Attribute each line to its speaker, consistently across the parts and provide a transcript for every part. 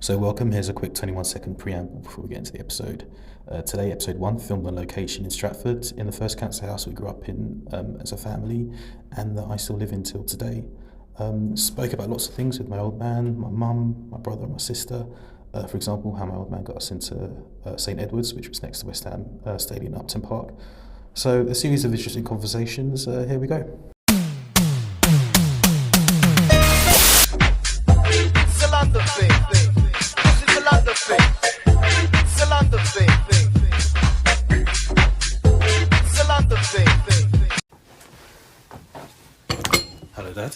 Speaker 1: So welcome, here's a quick 21-second preamble before we get into the episode. Today, episode 1, filmed on location in Stratford, in the first council house we grew up in as a family, and that I still live in till today. Spoke about lots of things with my old man, my mum, my brother and my sister. For example, how my old man got us into St Edward's, which was next to West Ham Stadium in Upton Park. So a series of interesting conversations, here we go. Hello, Dad.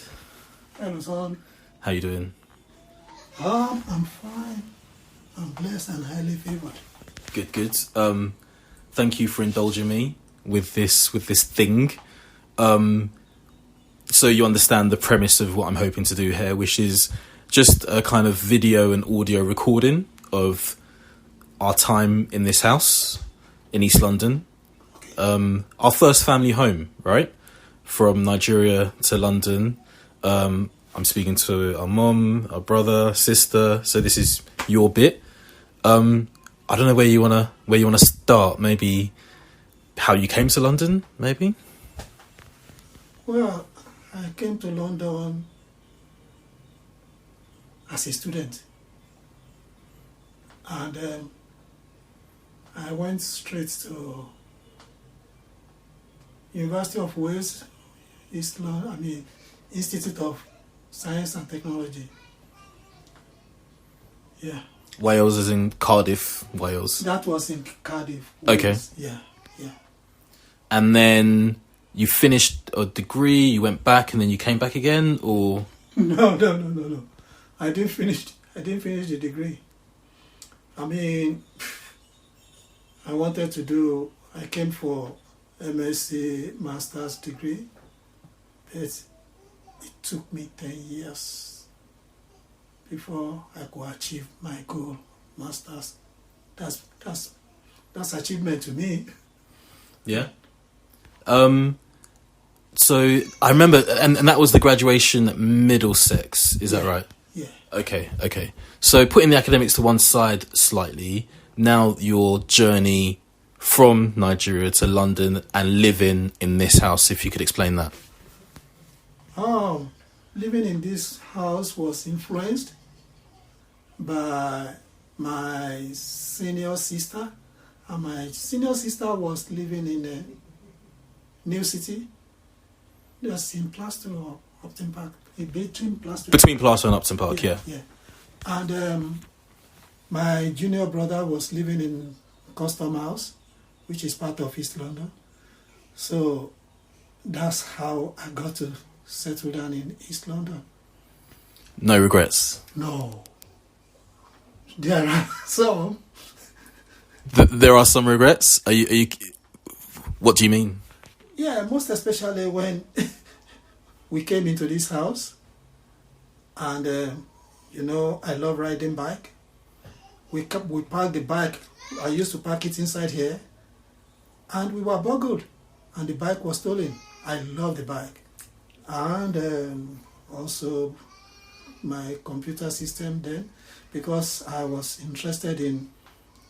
Speaker 2: Hello, son.
Speaker 1: How you doing?
Speaker 2: I'm fine. I'm blessed and highly favored.
Speaker 1: Good. Thank you for indulging me with this thing. So you understand the premise of what I'm hoping to do here, which is just a kind of video and audio recording of our time in this house in East London. Our first family home, right? From Nigeria to London. I'm speaking to our mum, our brother, sister. So this is your bit. I don't know where you wanna start. Maybe how you came to London, maybe?
Speaker 2: Well, I came to London as a student. And I went straight to University of Wales, Institute of Science and Technology. Yeah.
Speaker 1: Wales is in Cardiff, Wales.
Speaker 2: That was in Cardiff, Wales.
Speaker 1: Okay.
Speaker 2: Yeah.
Speaker 1: And then you finished a degree, you went back, and then you came back again, or?
Speaker 2: No. I didn't finish the degree. I came for MSc master's degree, but it took me 10 years before I could achieve my goal, master's. That's achievement to me.
Speaker 1: Yeah. So I remember, and that was the graduation at Middlesex, is that right?
Speaker 2: Yeah.
Speaker 1: Okay. So putting the academics to one side slightly, now your journey from Nigeria to London and living in this house, if you could explain that.
Speaker 2: Living in this house was influenced by my senior sister, and my senior sister was living in a new city, just in Plaistow or Upton Park, between
Speaker 1: Plaistow and Upton Park, yeah.
Speaker 2: And my junior brother was living in Custom House, which is part of East London. So that's how I got to settle down in East London.
Speaker 1: No regrets?
Speaker 2: No. There are some.
Speaker 1: There are some regrets? Are you? What do you mean?
Speaker 2: Yeah, most especially when we came into this house, and I love riding bike. We parked the bike. I used to park it inside here, and we were burgled, and the bike was stolen. I love the bike, and also my computer system then, because I was interested in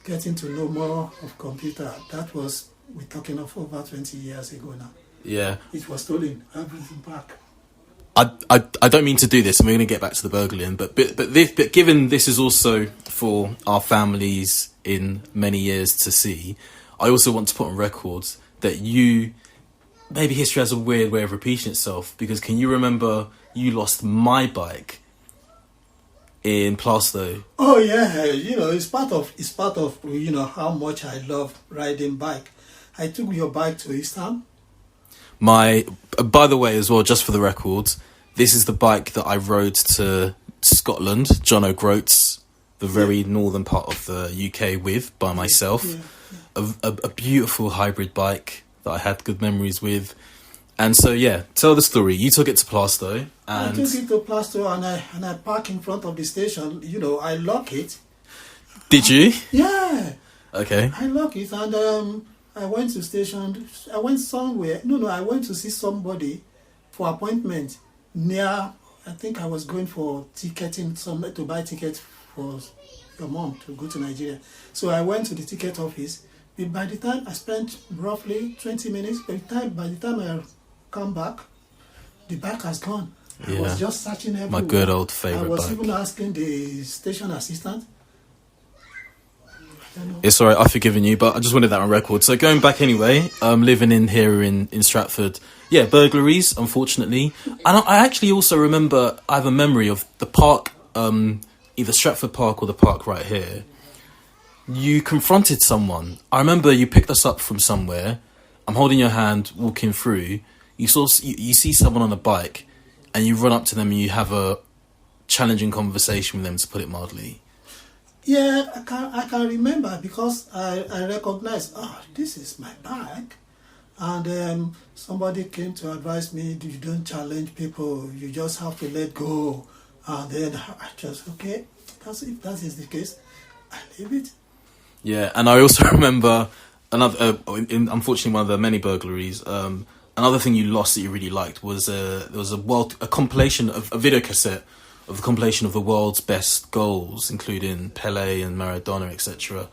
Speaker 2: getting to know more of computer. That was, we're talking of over 20 years ago now.
Speaker 1: Yeah.
Speaker 2: It was stolen, everything back.
Speaker 1: I don't mean to do this, and we're going to get back to the burgling, but given this is also for our families in many years to see, I also want to put on record that maybe history has a weird way of repeating itself, because can you remember you lost my bike in Plaistow?
Speaker 2: Oh yeah, it's part of how much I love riding bike. I took your bike to East Ham.
Speaker 1: By the way, as well, just for the record, this is the bike that I rode to Scotland, John O'Groats, the very northern part of the UK with, by myself. Yeah. A beautiful hybrid bike that I had good memories with. And so, yeah, tell the story. You took it to Plaistow. And
Speaker 2: I took it to Plaistow, and I park in front of the station. I lock it.
Speaker 1: Did you?
Speaker 2: Yeah.
Speaker 1: Okay.
Speaker 2: I lock it, and I went to station. I went somewhere. I went to see somebody for appointment near. I think I was going for ticketing, to buy tickets for your mom to go to Nigeria. So I went to the ticket office. By the time I spent roughly 20 minutes, by the time I come back, the bag has gone. I was just searching everywhere.
Speaker 1: My good old favourite bag.
Speaker 2: I was even asking the station assistant.
Speaker 1: It's alright, I've forgiven you, but I just wanted that on record. So going back anyway, living in here in Stratford, yeah, burglaries, unfortunately. And I actually also remember, I have a memory of the park, either Stratford Park or the park right here. You confronted someone. I remember you picked us up from somewhere. I'm holding your hand, walking through. You see someone on a bike, and you run up to them and you have a challenging conversation with them, to put it mildly.
Speaker 2: Yeah, I can remember because I recognized, this is my bag. And somebody came to advise me, you don't challenge people, you just have to let go. And then I just, okay, if that is the case, I leave it. Yeah,
Speaker 1: and I also remember unfortunately, one of the many burglaries. Another thing you lost that you really liked was there was a compilation of a video cassette of the compilation of the world's best goals, including Pele and Maradona, etc.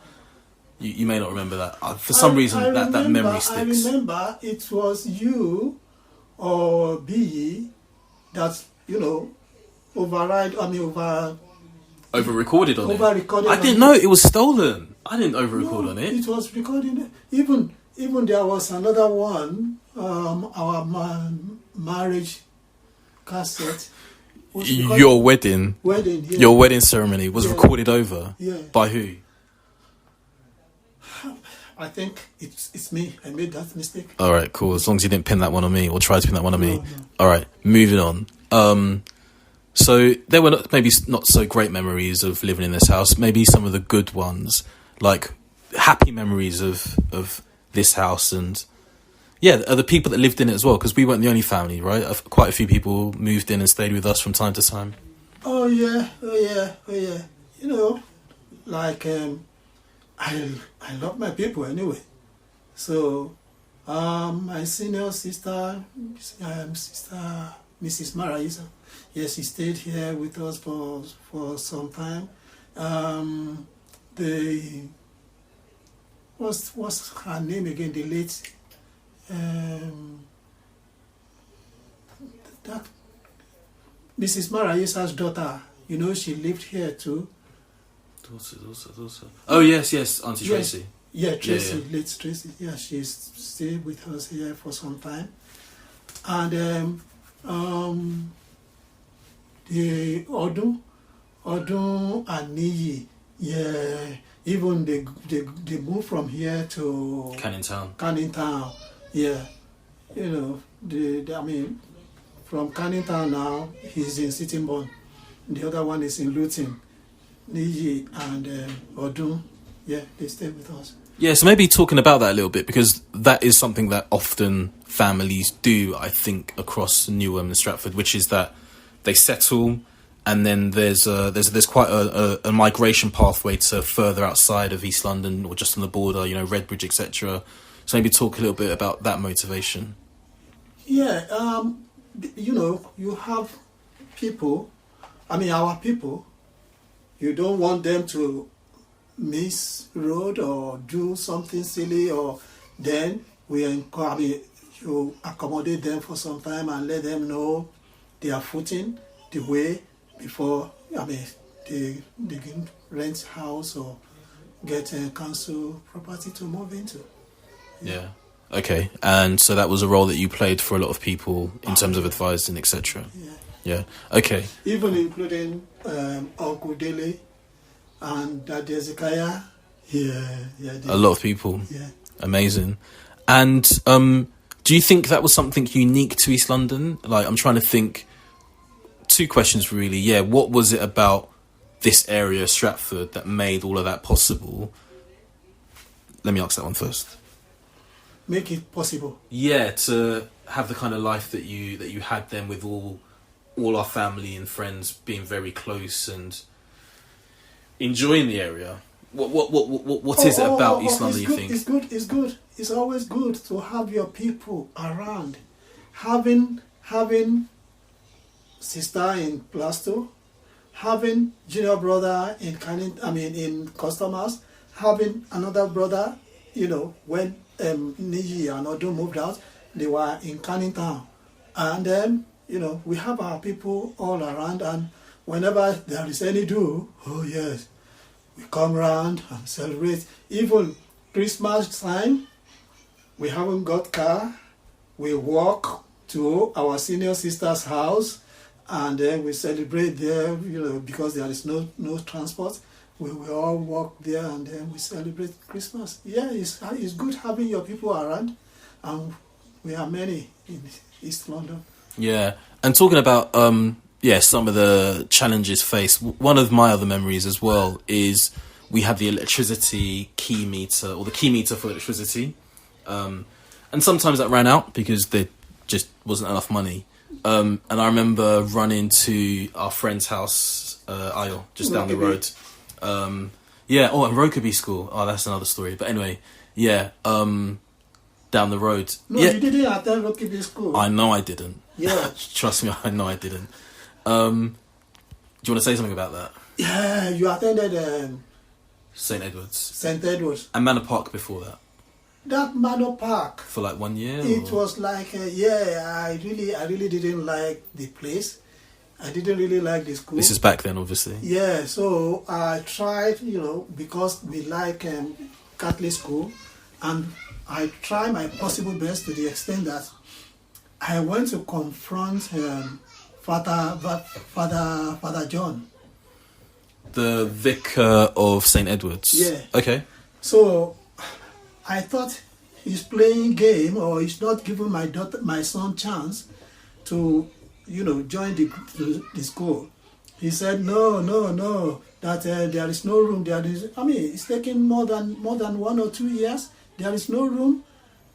Speaker 1: You may not remember that. For some reason, that memory sticks.
Speaker 2: I remember it was you or B that
Speaker 1: over-recorded on
Speaker 2: it.
Speaker 1: I didn't know it was stolen. I didn't over-record on it.
Speaker 2: It was recorded. Even there was another one, our marriage cassette.
Speaker 1: Your wedding.
Speaker 2: Yeah.
Speaker 1: Your wedding ceremony was recorded over.
Speaker 2: Yeah.
Speaker 1: By who?
Speaker 2: I think it's me. I made that mistake.
Speaker 1: All right, cool. As long as you didn't pin that one on me or try to pin that one on me.
Speaker 2: No.
Speaker 1: All right, moving on. So there were maybe not so great memories of living in this house. Maybe some of the good ones, like happy memories of this house and the people that lived in it as well. Because we weren't the only family, right? Quite a few people moved in and stayed with us from time to time.
Speaker 2: Oh yeah. I love my people anyway. So, my senior sister, Sister Mrs. Maraisa, yes, she stayed here with us for some time. What's her name again? The late, that Mrs. Maraisa's daughter. She lived here too.
Speaker 1: Oh yes, Auntie Tracy.
Speaker 2: Yeah, Tracy, late Tracy. Yeah, she's stayed with us here for some time, and the Odun and Niyi. Yeah, even they moved from here to
Speaker 1: Canning
Speaker 2: Town. Yeah, from Canning Town now he's in Sittingbourne. The other one is in Luton. Niyi and Odun, they stay with us.
Speaker 1: Yeah, so maybe talking about that a little bit, because that is something that often families do, I think, across Newham and Stratford, which is that they settle, and then there's quite a migration pathway to further outside of East London or just on the border, Redbridge, etc. So maybe talk a little bit about that motivation.
Speaker 2: Yeah, you have people. Our people. You don't want them to miss road or do something silly, or then you accommodate them for some time and let them know their footing the way before they can rent house or get a council property to move into.
Speaker 1: Yeah. Okay. And so that was a role that you played for a lot of people in terms of advising, etc. Yeah. Okay.
Speaker 2: Even including Uncle Dele and Daddy Ezekiah. Yeah.
Speaker 1: A lot of people.
Speaker 2: Yeah.
Speaker 1: Amazing. And do you think that was something unique to East London? Like, I'm trying to think. Two questions, really. Yeah. What was it about this area, Stratford, that made all of that possible? Let me ask that one first.
Speaker 2: Make it possible.
Speaker 1: Yeah, to have the kind of life that you had then, with all our family and friends being very close and enjoying the area. What is it about East London, you think?
Speaker 2: It's good. It's always good to have your people around. Having sister in Plasto, having junior brother in in customers, having another brother, when Niji and Odo moved out, they were in Canning Town. And then, we have our people all around, and whenever there is any do, oh yes, we come around and celebrate. Even Christmas time, we haven't got car, we walk to our senior sister's house, and then we celebrate there, because there is no transport. We will all walk there, and then we celebrate Christmas. Yeah, it's good having your people around, and we are many in East London.
Speaker 1: Yeah, and talking about some of the challenges faced. One of my other memories as well is we had the electricity key meter, or the key meter for electricity, and sometimes that ran out because there just wasn't enough money. And I remember running to our friend's house, Ayo, just down the road. And Rokeby School. Oh, that's another story. But anyway, down the road.
Speaker 2: No, you didn't attend Rokeby School.
Speaker 1: I know I didn't.
Speaker 2: Yeah.
Speaker 1: Trust me, I know I didn't. Do you want to say something about that?
Speaker 2: Yeah, you attended
Speaker 1: St. Edward's.
Speaker 2: St. Edward's.
Speaker 1: And Manor Park before that.
Speaker 2: That Manor Park.
Speaker 1: For like 1 year?
Speaker 2: It was like, I really didn't like the place. I didn't really like the school.
Speaker 1: This is back then, obviously.
Speaker 2: Yeah, so I tried, because we like Catholic school, and I tried my possible best to the extent that I went to confront Father John.
Speaker 1: The vicar of St. Edward's?
Speaker 2: Yeah.
Speaker 1: Okay.
Speaker 2: So I thought he's playing game, or he's not giving my son chance to, join the school. He said, no, that there is no room. It's taking more than 1 or 2 years. There is no room.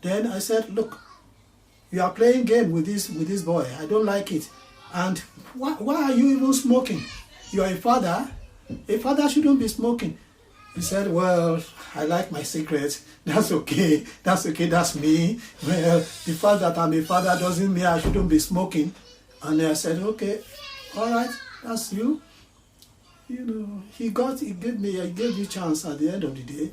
Speaker 2: Then I said, look, you are playing game with this boy. I don't like it. And why are you even smoking? You are a father. A father shouldn't be smoking. He said, well, I like my cigarettes. That's okay. That's me. Well, the fact that I'm a father doesn't mean I shouldn't be smoking. And I said, okay, all right, that's you. He gave me a chance at the end of the day.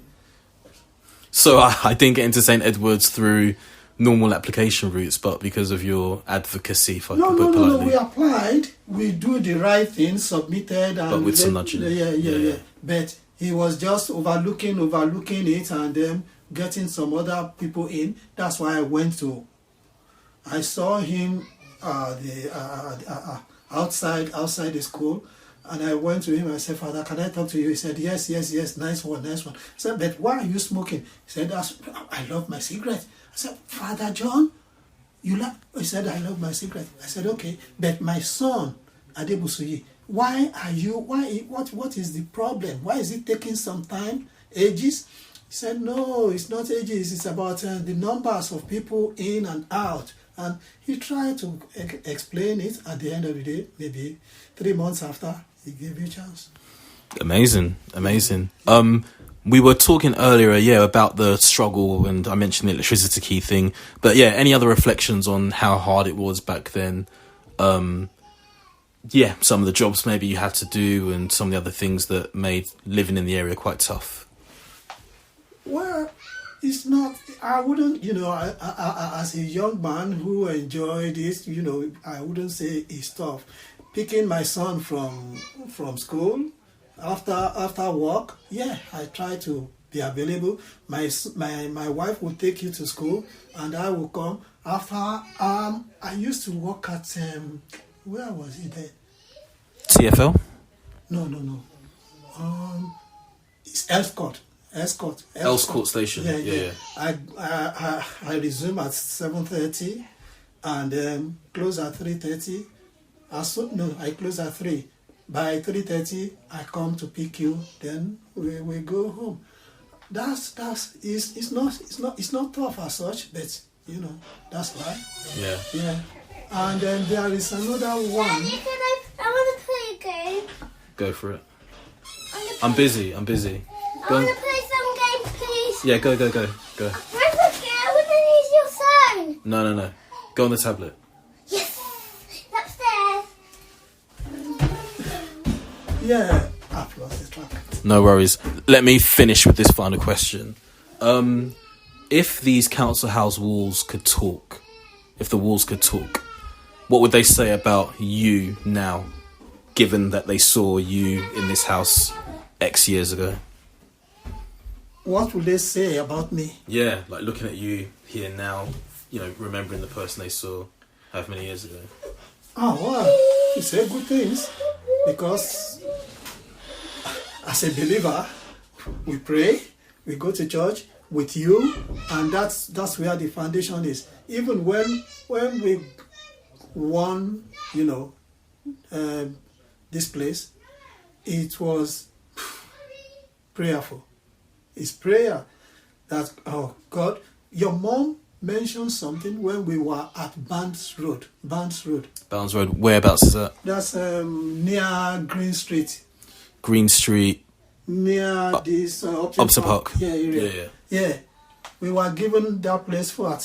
Speaker 1: So I didn't get into St. Edward's through normal application routes, but because of your advocacy, if I could put politely.
Speaker 2: No, we applied, we do the right thing, submitted.
Speaker 1: But with some nudging.
Speaker 2: Yeah. But he was just overlooking it, and then getting some other people in. That's why I saw him outside the school, and I went to him. I said, Father, can I talk to you? He said, yes, nice one. I said, but why are you smoking? He said, I love my cigarette. I said, Father John, you love? He said, I love my cigarette. I said, okay, but my son, Adebusuyi, what is the problem? Why is it taking some time, ages? He said, no, it's not ages, it's about the numbers of people in and out. And he tried to explain it. At the end of the day, maybe 3 months after, he gave you a chance.
Speaker 1: Amazing. We were talking earlier, about the struggle, and I mentioned the electricity key thing. But any other reflections on how hard it was back then? Some of the jobs maybe you had to do, and some of the other things that made living in the area quite tough.
Speaker 2: Well, it's not, I wouldn't, as a young man who enjoyed this, I wouldn't say it's tough. Picking my son from school after work, I try to be available. My wife will take you to school, and I will come. After, I used to work at, where was it there?
Speaker 1: TFL?
Speaker 2: No. It's Escort
Speaker 1: Station. Yeah.
Speaker 2: I resume at 7:30 and close at 3:30. I close at 3. By 3:30, I come to pick you. Then we go home. It's not tough as such, but that's life. Yeah. And then there is another one.
Speaker 3: Daddy, I want to play a game.
Speaker 1: Go for it. I'm busy.
Speaker 3: I want to play some game, please.
Speaker 1: Yeah, go.
Speaker 3: Where's the game? I want to use your phone.
Speaker 1: No. Go on the tablet.
Speaker 3: Yes. Upstairs.
Speaker 2: Yeah, I've lost the track.
Speaker 1: No worries. Let me finish with this final question. If these council house walls could talk, if the walls could talk, what would they say about you now, given that they saw you in this house X years ago?
Speaker 2: What would they say about me?
Speaker 1: Yeah, like looking at you here now, you know, remembering the person they saw how many years ago.
Speaker 2: Oh, well, you say good things because as a believer, we pray, we go to church with you, and that's where the foundation is. Even when we won, you know, this place, it was prayerful. It's prayer that, oh God, your mom mentioned something when we were at Barnes Road.
Speaker 1: Barnes Road, whereabouts is that?
Speaker 2: That's near Green Street.
Speaker 1: Green Street.
Speaker 2: Near this
Speaker 1: Upton Park.
Speaker 2: Yeah, area. Yeah. We were given that place for at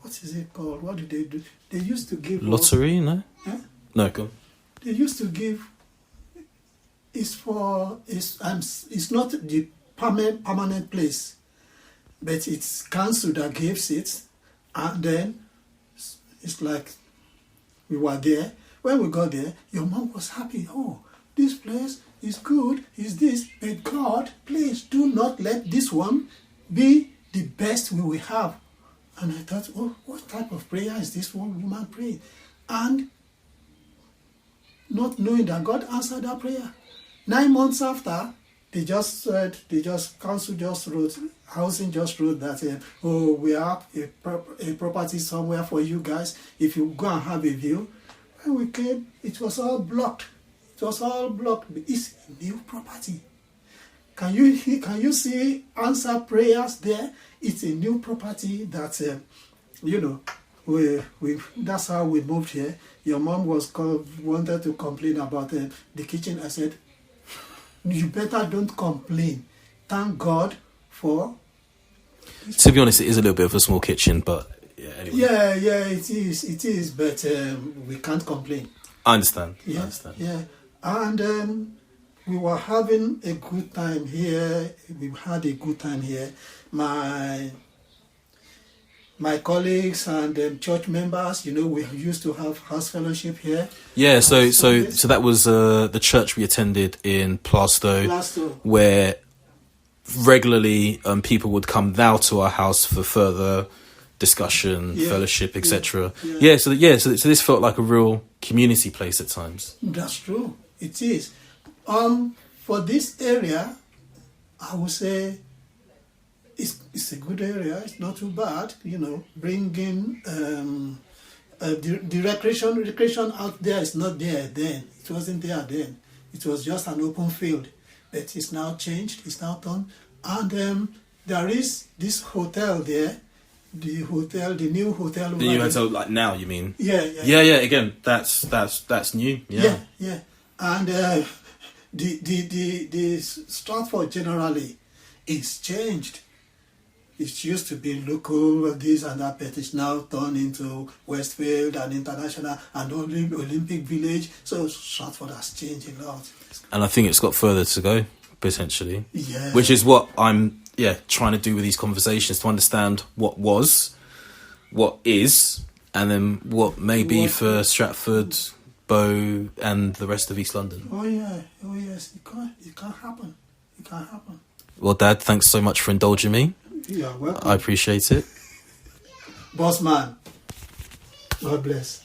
Speaker 2: what is it called? What do they do? They used to give
Speaker 1: lottery, no?
Speaker 2: Huh?
Speaker 1: No, go on.
Speaker 2: They used to give. It's not the permanent place, but it's council that gives it, and then it's like we were there. When we got there, your mom was happy. Oh, this place is good, is this, but God, please do not let this one be the best we will have. And I thought, oh, what type of prayer is this one woman praying? And not knowing that God answered that prayer. 9 months after, council just wrote, housing just wrote that, oh, we have a property somewhere for you guys. If you go and have a view. When we came, it was all blocked. It was all blocked. It's a new property. Can you see answer prayers there? It's a new property that, you know, we that's how we moved here. Your mom wanted to complain about the kitchen. I said, you better don't complain. Thank God for.
Speaker 1: To be honest, it is a little bit of a small kitchen, but yeah, anyway.
Speaker 2: Yeah, it is, but we can't complain.
Speaker 1: I understand.
Speaker 2: Yeah,
Speaker 1: I understand.
Speaker 2: Yeah, and we were having a good time here. We had a good time here. My colleagues and church members, you know, we used to have house fellowship here.
Speaker 1: Yeah, so that was the church we attended in Plaistow, where regularly people would come down to our house for further discussion, fellowship, etc. So this felt like a real community place at times.
Speaker 2: That's true. It is. For this area, I would say it's a good area. It's not too bad. You know, bringing the recreation out there is not there then. It wasn't there then. It was just an open field. But it's now changed. It's now done. And there is this hotel there. The new hotel.
Speaker 1: The new hotel, like now, you mean?
Speaker 2: Yeah.
Speaker 1: Again, that's new. Yeah.
Speaker 2: And the Stratford generally is changed. It used to be local, this and that, but it's now turned into Westfield and International and Olympic Village. So Stratford has changed a lot.
Speaker 1: And I think it's got further to go, potentially.
Speaker 2: Yeah.
Speaker 1: Which is what I'm trying to do with these conversations, to understand what was, what is, and then what may be for Stratford, Bow, and the rest of East London.
Speaker 2: Oh yes, it can't happen.
Speaker 1: Well, Dad, thanks so much for indulging me.
Speaker 2: You're welcome.
Speaker 1: I appreciate it.
Speaker 2: Boss man, God bless.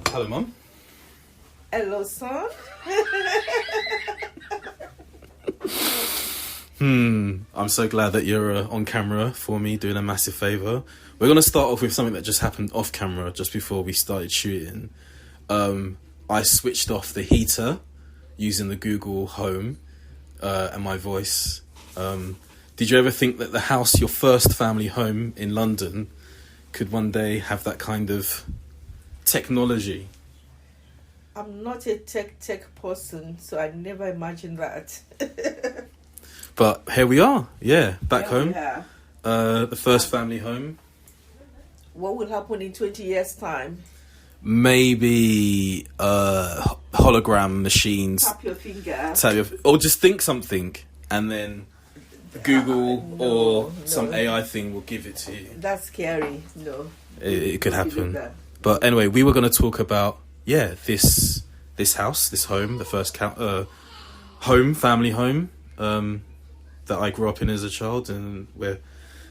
Speaker 1: Hello, Mum.
Speaker 4: Hello, son.
Speaker 1: I'm so glad that you're on camera for me, doing a massive favour. We're going to start off with something that just happened off camera just before we started shooting. I switched off the heater using the Google Home and my voice. Did you ever think that the house, your first family home in London, could one day have that kind of technology
Speaker 4: I'm not a tech person, so I never imagined that.
Speaker 1: But here we are. Yeah, back
Speaker 4: Here we
Speaker 1: home. The first family home.
Speaker 4: What will happen in 20 years' time?
Speaker 1: Maybe hologram machines.
Speaker 4: Tap your finger.
Speaker 1: Or just think something and then Google or some AI thing will give it to you.
Speaker 4: That's scary. No.
Speaker 1: It could
Speaker 4: Don't believe
Speaker 1: happen.
Speaker 4: that.
Speaker 1: But anyway, we were going to talk about this house, this home, the first family home that I grew up in as a child, and we're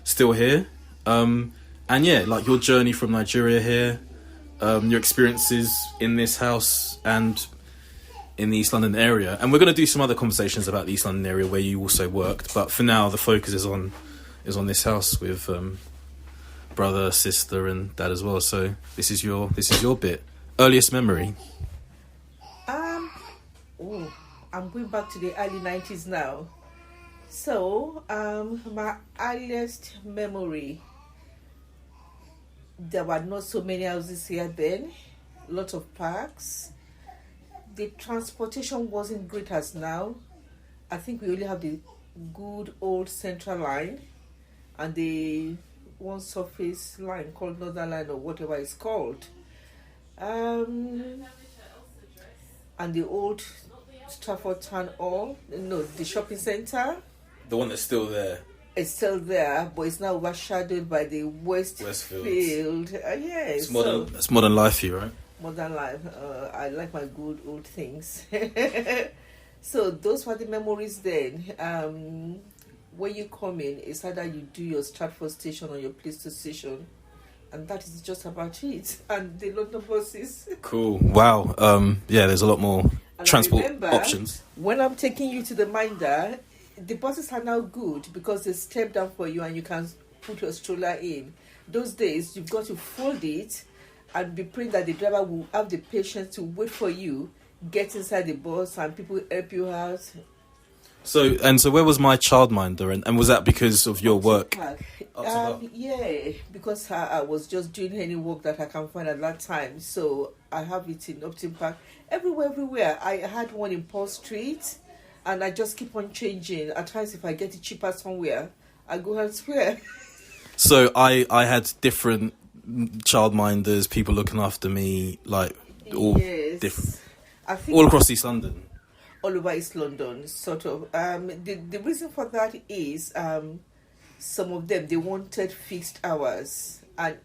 Speaker 1: still here. And yeah, like your journey from Nigeria here, your experiences in this house and in the East London area. And we're going to do some other conversations about the East London area where you also worked. But for now, the focus is on this house with brother, sister, and dad as well. So this is your bit. Earliest memory.
Speaker 4: I'm going back to the early 90s now. So, my earliest memory, there were not so many houses here then, a lot of parks. The transportation wasn't great as now. I think we only have the good old Central Line and the one surface line called Northern Line or whatever it's called. And the old Stratford Town Hall, the shopping centre.
Speaker 1: The one that's still there.
Speaker 4: It's still there, but it's now overshadowed by the Westfield.
Speaker 1: It's modern life here, right?
Speaker 4: Modern life. I like my good old things. So those were the memories then. When you come in, it's either you do your Stratford station or your Plaistow station, and that is just about it. And the London buses. Cool.
Speaker 1: Wow. Yeah, there's a lot more transport options.
Speaker 4: When I'm taking you to the Minder, the buses are now good because they step down for you and you can put your stroller in. Those days, you've got to fold it and be praying that the driver will have the patience to wait for you, get inside the bus, and people help you out.
Speaker 1: So where was my childminder, and was that because of your work?
Speaker 4: Yeah, because I was just doing any work that I can find at that time. So I have it in Upton Park, everywhere. I had one in Paul Street, and I just keep on changing. At times, if I get it cheaper somewhere, I go elsewhere.
Speaker 1: So I had different childminders, people looking after me, like all different, I think all across East London.
Speaker 4: All over East London, sort of. The reason for that is some of them, they wanted fixed hours. And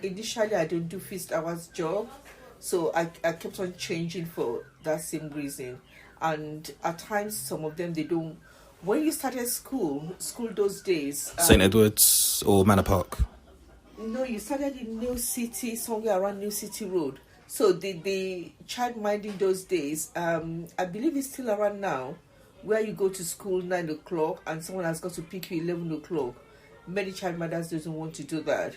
Speaker 4: initially, I don't do fixed hours job. So I kept on changing for that same reason. And at times, some of them, they don't. When you started school those days.
Speaker 1: St. Edward's or Manor Park?
Speaker 4: No, you started in New City, somewhere around New City Road. So the child minding those days, I believe it's still around now, where you go to school 9 o'clock and someone has got to pick you 11 o'clock. Many child minders doesn't want to do that.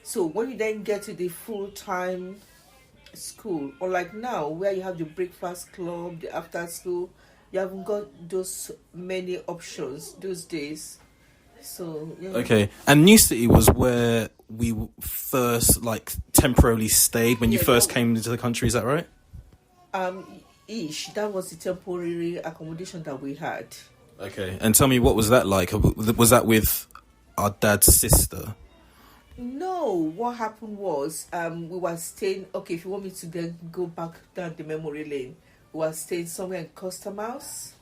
Speaker 4: So when you then get to the full-time school, or like now, where you have the breakfast club, the after school, you haven't got those many options those days. So yeah.
Speaker 1: Okay, and New City was where we first temporarily stayed when you first came into the country. Is that right?
Speaker 4: That was the temporary accommodation that we had.
Speaker 1: Okay, and tell me, what was that like? Was that with our dad's sister?
Speaker 4: No, what happened was we were staying. Okay, if you want me to then go back down the memory lane, we were staying somewhere in Custom House.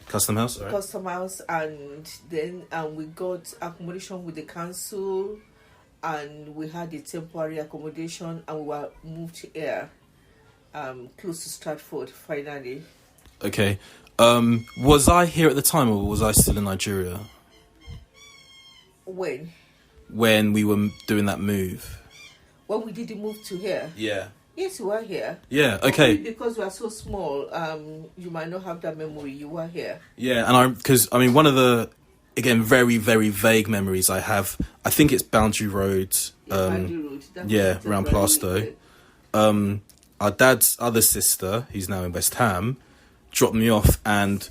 Speaker 1: Custom House, right?
Speaker 4: Custom House, and then we got accommodation with the council, and we had a temporary accommodation, and we were moved here, close to Stratford, finally.
Speaker 1: Okay. Was I here at the time, or was I still in Nigeria? When we were doing that move?
Speaker 4: When we did the move to here?
Speaker 1: Yeah.
Speaker 4: Yes, you were here.
Speaker 1: Yeah, okay.
Speaker 4: Because we are so small, you might not have that memory. You were here.
Speaker 1: Yeah, and one of the, again, very, very vague memories I have, I think it's Boundary Road.
Speaker 4: Boundary Road.
Speaker 1: Around Plaistow. Our dad's other sister, who's now in West Ham, dropped me off, and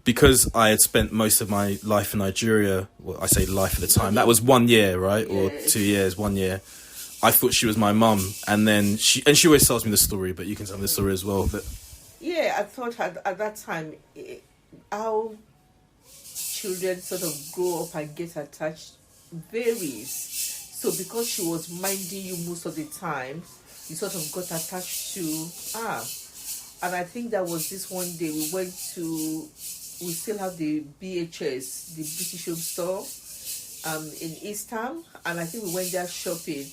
Speaker 1: because I had spent most of my life in Nigeria, well, I say life at the time, that was 1 year, right? Or 2 years, 1 year. I thought she was my mum, and then she always tells me the story, but you can tell me the story as well. But
Speaker 4: yeah, I thought at that time how children sort of grow up and get attached varies. So because she was minding you most of the time, you sort of got attached to her. And I think that was this one day we still have the BHS, the British Home Store, in East Ham, and I think we went there shopping.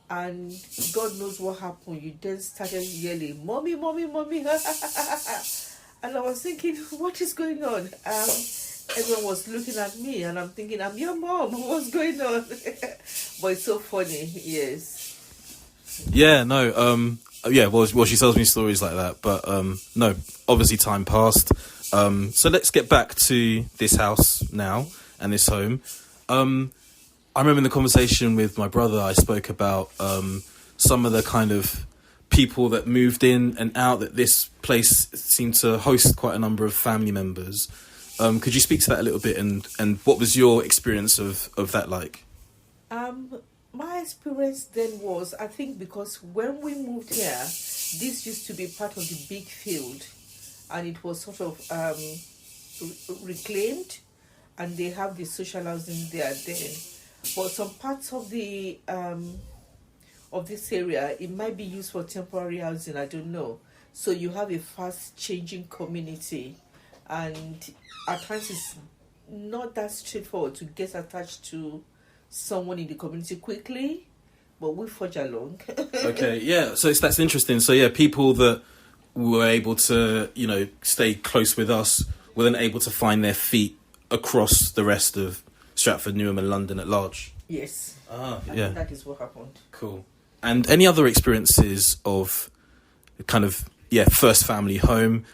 Speaker 4: And God knows what happened. You then started yelling, "Mommy, mommy, mommy!" And I was thinking, what is going on? Everyone was looking at me, and I'm thinking, I'm your mom. What's going on? But it's so funny, yes.
Speaker 1: yeah, no, yeah. Well, she tells me stories like that, but no. Obviously, time passed. So let's get back to this house now and this home. I remember in the conversation with my brother, I spoke about some of the kind of people that moved in and out, that this place seemed to host quite a number of family members. Could you speak to that a little bit, and what was your experience of that like?
Speaker 4: My experience then was, I think because when we moved here, this used to be part of the big field, and it was sort of reclaimed, and they have the social housing there then. But some parts of the of this area, it might be used for temporary housing, I don't know. So you have a fast changing community, and at times it's not that straightforward to get attached to someone in the community quickly, but we forge along.
Speaker 1: Okay, yeah, so that's interesting. So yeah, people that were able to, stay close with us were then able to find their feet across the rest of Stratford, Newham and London at large.
Speaker 4: Yes.
Speaker 1: I
Speaker 4: think that is what happened.
Speaker 1: Cool. And any other experiences of kind of, first family home?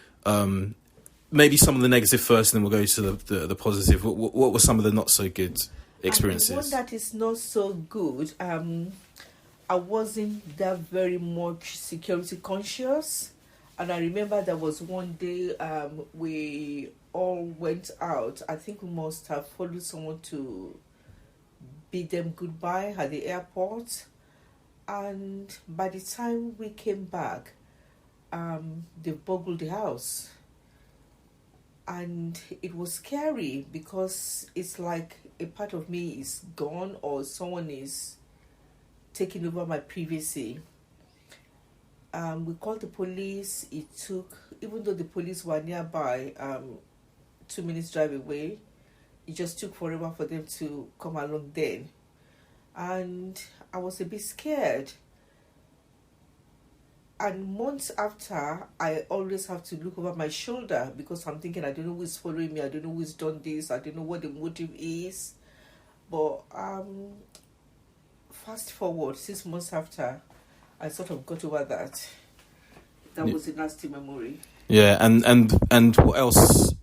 Speaker 1: Maybe some of the negative first, and then we'll go to the positive. What were some of the not so good experiences?
Speaker 4: And the one that is not so good, I wasn't that very much security conscious. And I remember there was one day we all went out. I think we must have followed someone to bid them goodbye at the airport. And by the time we came back, they burgled the house. And it was scary because it's like a part of me is gone, or someone is taking over my privacy. We called the police. It took, even though the police were nearby, 2 minutes drive away, it just took forever for them to come along then. And I was a bit scared. And months after, I always have to look over my shoulder because I'm thinking, I don't know who's following me, I don't know who's done this, I don't know what the motive is. But fast forward, 6 months after, I sort of got over that. That was a nasty memory.
Speaker 1: Yeah, and what else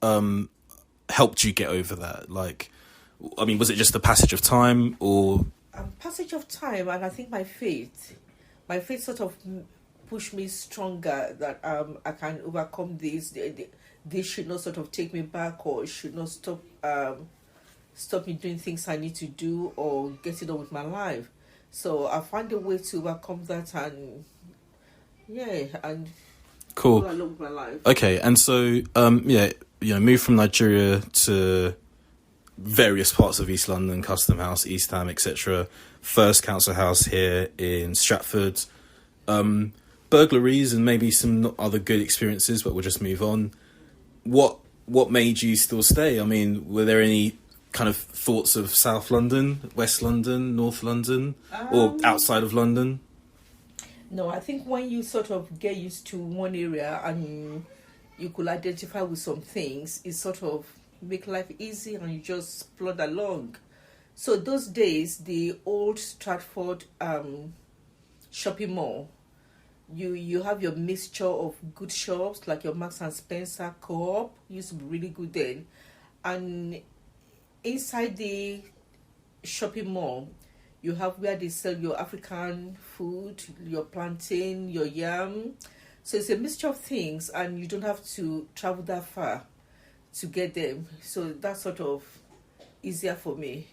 Speaker 1: helped you get over that? Like, I mean, was it just the passage of time, or
Speaker 4: passage of time? And I think my faith sort of pushed me stronger, that I can overcome this. This should not sort of take me back, or should not stop me doing things I need to do, or getting on with my life. So I found a way to overcome that, and
Speaker 1: cool.
Speaker 4: go along with my life.
Speaker 1: Okay, and so moved from Nigeria to various parts of East London, Custom House, East Ham, etc. First council house here in Stratford. Burglaries and maybe some other good experiences, but we'll just move on. What made you still stay? I mean, were there any kind of thoughts of South London, West London, North London, or outside of London?
Speaker 4: No, I think when you sort of get used to one area and you could identify with some things, it sort of make life easy and you just plod along. So those days, the old Stratford shopping mall, you have your mixture of good shops like your Marks and Spencer, Co-op, used to be really good then. And inside the shopping mall, you have where they sell your African food, your plantain, your yam. So it's a mixture of things, and you don't have to travel that far to get them. So that's sort of easier for me.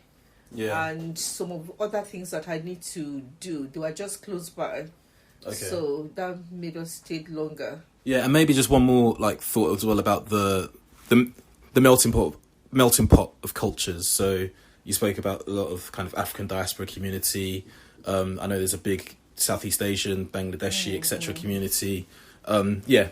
Speaker 1: Yeah.
Speaker 4: and some of other things that I need to do. They were just close by.
Speaker 1: Okay.
Speaker 4: So that made us stay longer.
Speaker 1: Yeah, and maybe just one more like thought as well about the melting pot of cultures. So you spoke about a lot of kind of African diaspora community. I know there's a big Southeast Asian, Bangladeshi, etc. community. Yeah,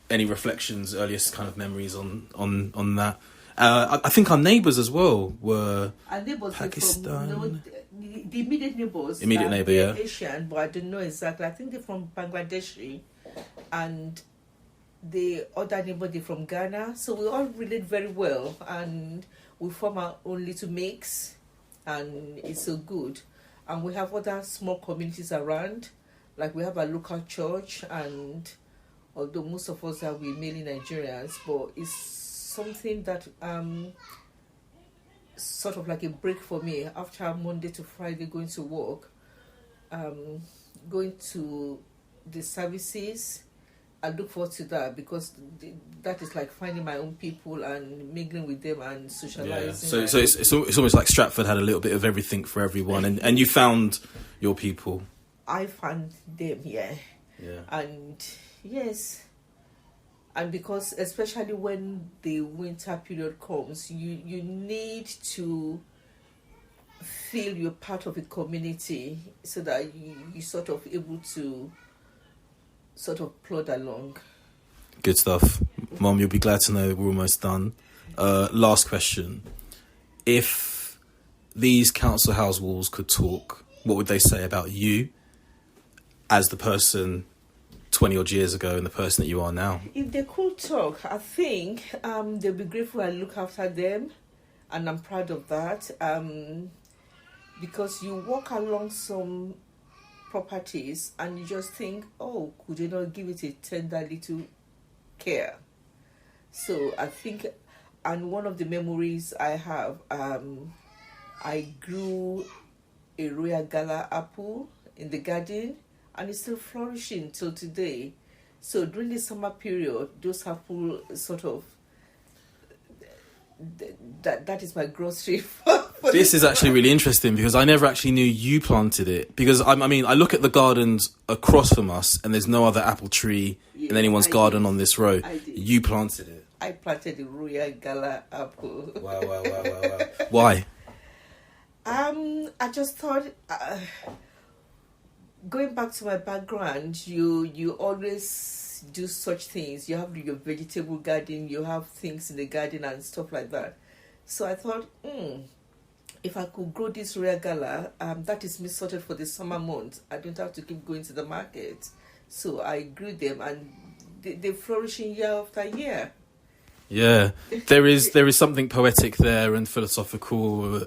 Speaker 1: any reflections, earliest kind of memories on that? I think our neighbours as well were
Speaker 4: Our neighbours
Speaker 1: Pakistan.
Speaker 4: from the immediate neighbours.
Speaker 1: Immediate neighbour, yeah.
Speaker 4: Asian, but I don't know exactly. I think they're from Bangladeshi, and the other neighbour they're from Ghana. So we all relate very well, and we form our own little mix, and it's so good. And we have other small communities around, like we have a local church, and although most of us are mainly Nigerians, but it's something that sort of like a break for me after Monday to Friday going to work, going to the services. I look forward to that because that is like finding my own people and mingling with them and socializing.
Speaker 1: Yeah. So it's almost like Stratford had a little bit of everything for everyone, and you found your people.
Speaker 4: I found them, yeah.
Speaker 1: Yeah.
Speaker 4: And yes, and because especially when the winter period comes, you need to feel you're part of a community so that you sort of able to sort of plod along.
Speaker 1: Good stuff. Mom, you'll be glad to know we're almost done. Last question. If these council house walls could talk, what would they say about you as the person 20 odd years ago and the person that you are now?
Speaker 4: If they could talk, I think they'll be grateful I look after them, and I'm proud of that. Because you walk along some properties and you just think, oh, could you not give it a tender little care? So I think, and one of the memories I have, I grew a Royal Gala apple in the garden, and it's still flourishing till today. So during the summer period, those apple sort of that is my grocery for
Speaker 1: This is actually really interesting because I never actually knew you planted it. Because I mean, I look at the gardens across from us, and there's no other apple tree in anyone's garden on this road. You planted it.
Speaker 4: I planted the Royal Gala apple.
Speaker 1: Wow. Why?
Speaker 4: I just thought, going back to my background, you always do such things. You have your vegetable garden, you have things in the garden and stuff like that. So I thought, if I could grow this Royal Gala, that is me sorted for the summer months. I don't have to keep going to the market. So I grew them, and they're flourishing year after year.
Speaker 1: Yeah, there is something poetic there and philosophical.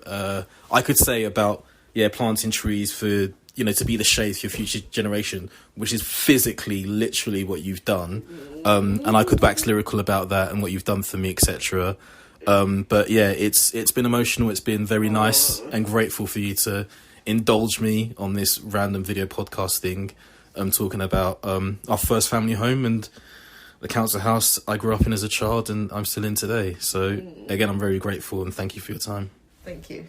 Speaker 1: I could say about planting trees for to be the shade for your future generation, which is physically, literally what you've done. And I could wax lyrical about that and what you've done for me, etc. But yeah, it's been emotional. It's been very nice and grateful for you to indulge me on this random video podcast thing. Talking about our first family home and the council house I grew up in as a child and I'm still in today. So again, I'm very grateful and thank you for your time.
Speaker 4: Thank you.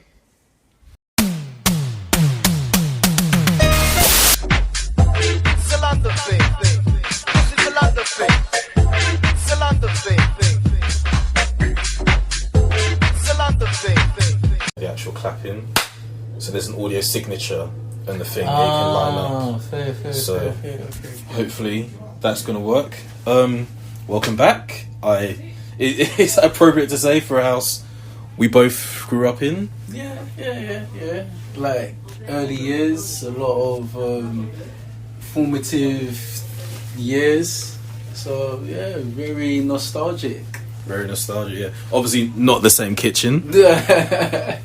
Speaker 1: The actual clapping. So there's an audio signature and the thing that you can line up. Fair. Hopefully that's going to work. Welcome back. It's appropriate to say for a house we both grew up in.
Speaker 5: Yeah. Like early years, a lot of formative years. So yeah, very nostalgic.
Speaker 1: Very nostalgic, yeah. Obviously not the same kitchen.
Speaker 5: Yeah,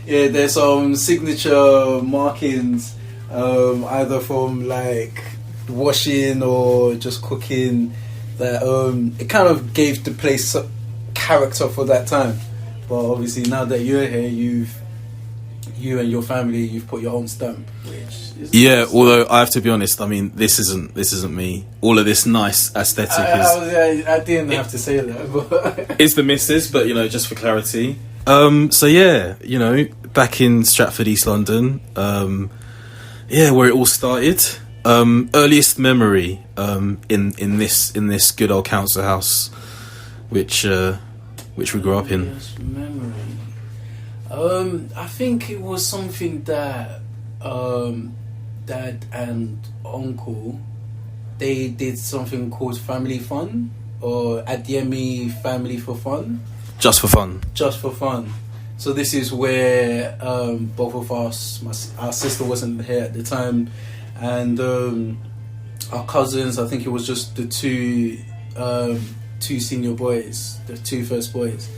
Speaker 5: there's some signature markings, either from like washing or just cooking, that it kind of gave the place character for that time. But obviously now that you're here, you and your family, you've put your own stamp, which is
Speaker 1: Yeah,
Speaker 5: nice.
Speaker 1: although I have to be honest, I mean, this isn't me. All of this nice aesthetic
Speaker 5: I didn't have to say that, but
Speaker 1: is the missus, but just for clarity. So yeah, back in Stratford, East London. Where it all started. Earliest memory in this good old council house, which we grew up in.
Speaker 5: Earliest memory. I think it was something that dad and uncle, they did something called family fun, or Adiemi family for fun.
Speaker 1: Just for fun.
Speaker 5: Just for fun. So this is where both of us, our sister wasn't here at the time, and our cousins, I think it was just the two senior boys, the two first boys,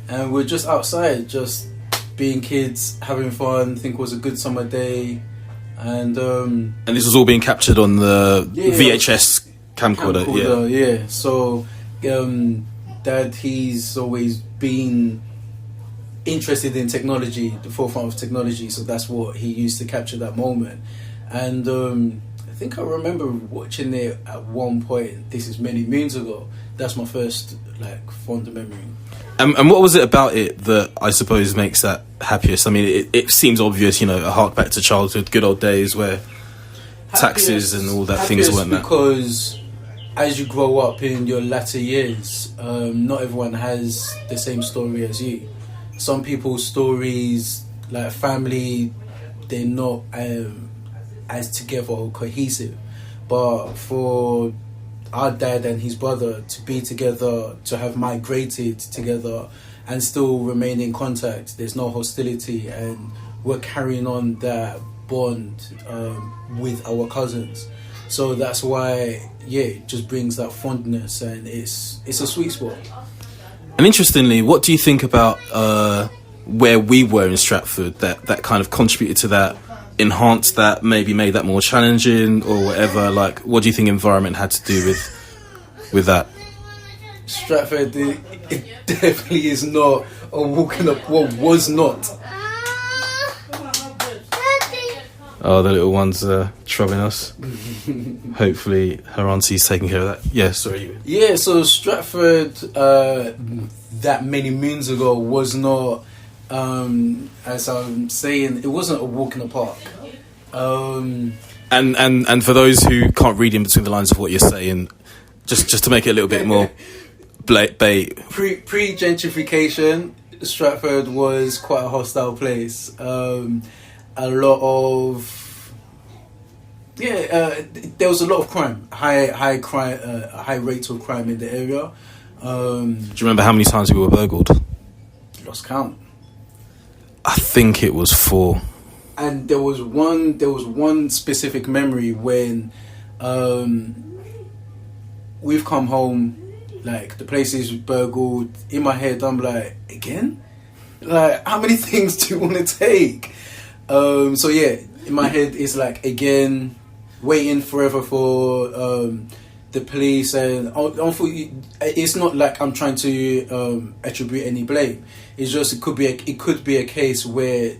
Speaker 5: and we're just outside, just being kids, having fun. I think it was a good summer day, and
Speaker 1: this was all being captured on the VHS camcorder.
Speaker 5: Yeah. So Dad, he's always been interested in technology, the forefront of technology, so that's what he used to capture that moment. And I think I remember watching it at one point. This is many moons ago. That's my first fond memory.
Speaker 1: And what was it about it that I suppose makes that happiest? I mean, it seems obvious, a hark back to childhood, good old days where taxes and all that things weren't that.
Speaker 5: Because as you grow up in your latter years, not everyone has the same story as you. Some people's stories, like family, they're not as together or cohesive. But for our dad and his brother to be together, to have migrated together and still remain in contact, there's no hostility, and we're carrying on that bond with our cousins. So that's why, it just brings that fondness, and it's a sweet spot.
Speaker 1: And interestingly, what do you think about where we were in Stratford that kind of contributed to that, enhanced that, maybe made that more challenging or whatever? What do you think environment had to do with that?
Speaker 5: Stratford, it definitely is not a walking up, was not.
Speaker 1: Oh, the little one's troubling us. Hopefully her auntie's taking care of that. Yeah, sorry.
Speaker 5: Yeah, so Stratford, that many moons ago, was not, as I'm saying, it wasn't a walk in the park.
Speaker 1: And for those who can't read in between the lines of what you're saying, just to make it a little bit more bait.
Speaker 5: Pre-gentrification, Stratford was quite a hostile place. A lot of there was a lot of crime, high crime, high rates of crime in the area.
Speaker 1: Do you remember how many times we were burgled?
Speaker 5: Lost count.
Speaker 1: I think it was 4.
Speaker 5: And there was one specific memory when we've come home, the place is burgled. In my head, I'm like, again? How many things do you want to take? So yeah, in my head it's again, waiting forever for the police, and it's not like I'm trying to attribute any blame. It's just it could be a case where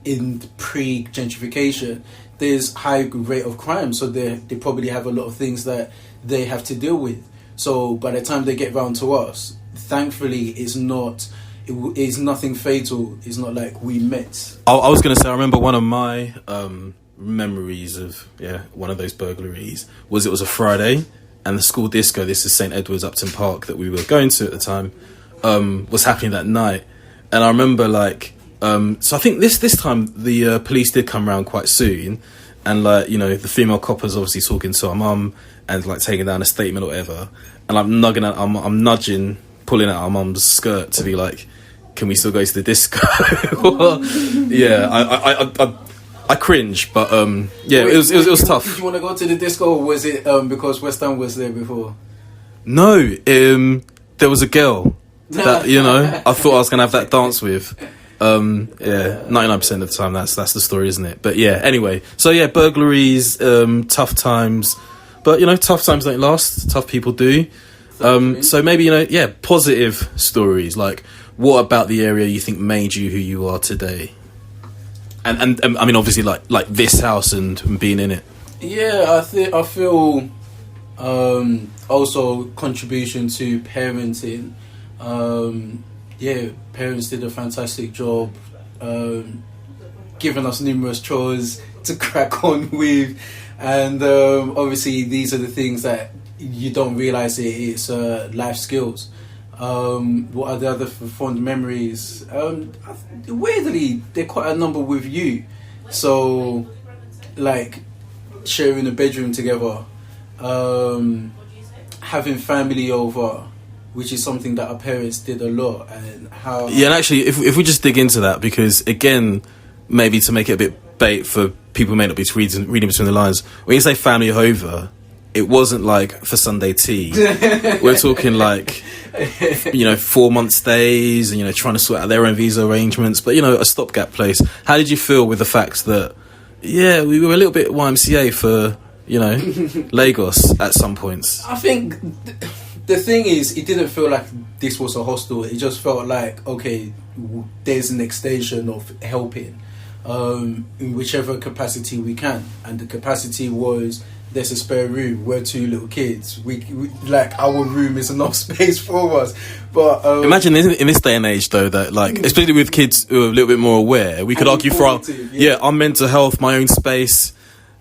Speaker 5: in pre-gentrification there's high rate of crime, so they probably have a lot of things that they have to deal with. So by the time they get round to us, thankfully it's nothing fatal. It's not like we met.
Speaker 1: I was going to say, I remember one of my memories of one of those burglaries was it was a Friday, and the school disco, this is St Edward's Upton Park that we were going to at the time, was happening that night. And I remember so I think this time the police did come around quite soon, and the female coppers obviously talking to our mum and taking down a statement or whatever, and I'm nudging, pulling out our mum's skirt to be like, can we still go to the disco? I cringe, but
Speaker 5: Wait,
Speaker 1: it was tough.
Speaker 5: Did you want to go to the disco, or was it because West Ham was there before?
Speaker 1: No, there was a girl that I thought I was gonna have that dance with. 99% of the time that's the story, isn't it? But yeah, anyway, so burglaries, tough times, but tough times don't last. Tough people do. So maybe positive stories. What about the area you think made you who you are today? And I mean, obviously, like this house and being in it.
Speaker 5: Yeah, I feel also contribution to parenting. Parents did a fantastic job giving us numerous chores to crack on with, and obviously these are the things that you don't realise it's life skills. What are the other fond memories? Weirdly, they're quite a number with you. So, like sharing a bedroom together, having family over, which is something that our parents did a lot, and how.
Speaker 1: Yeah, and actually, if we just dig into that, because again, maybe to make it a bit bait for people who may not be reading between the lines, when you say family over, it wasn't like for Sunday tea. We're talking like, 4 month stays and, trying to sort out their own visa arrangements, but, a stopgap place. How did you feel with the fact that, we were a little bit YMCA for, Lagos at some points?
Speaker 5: I think the thing is, it didn't feel like this was a hostel. It just felt like, okay, there's an extension of helping in whichever capacity we can. And the capacity was, there's a spare room. We're 2 little kids. We like, our room is enough space for us. But
Speaker 1: imagine in this day and age, though, that especially with kids who are a little bit more aware, we could argue for our mental health, my own space.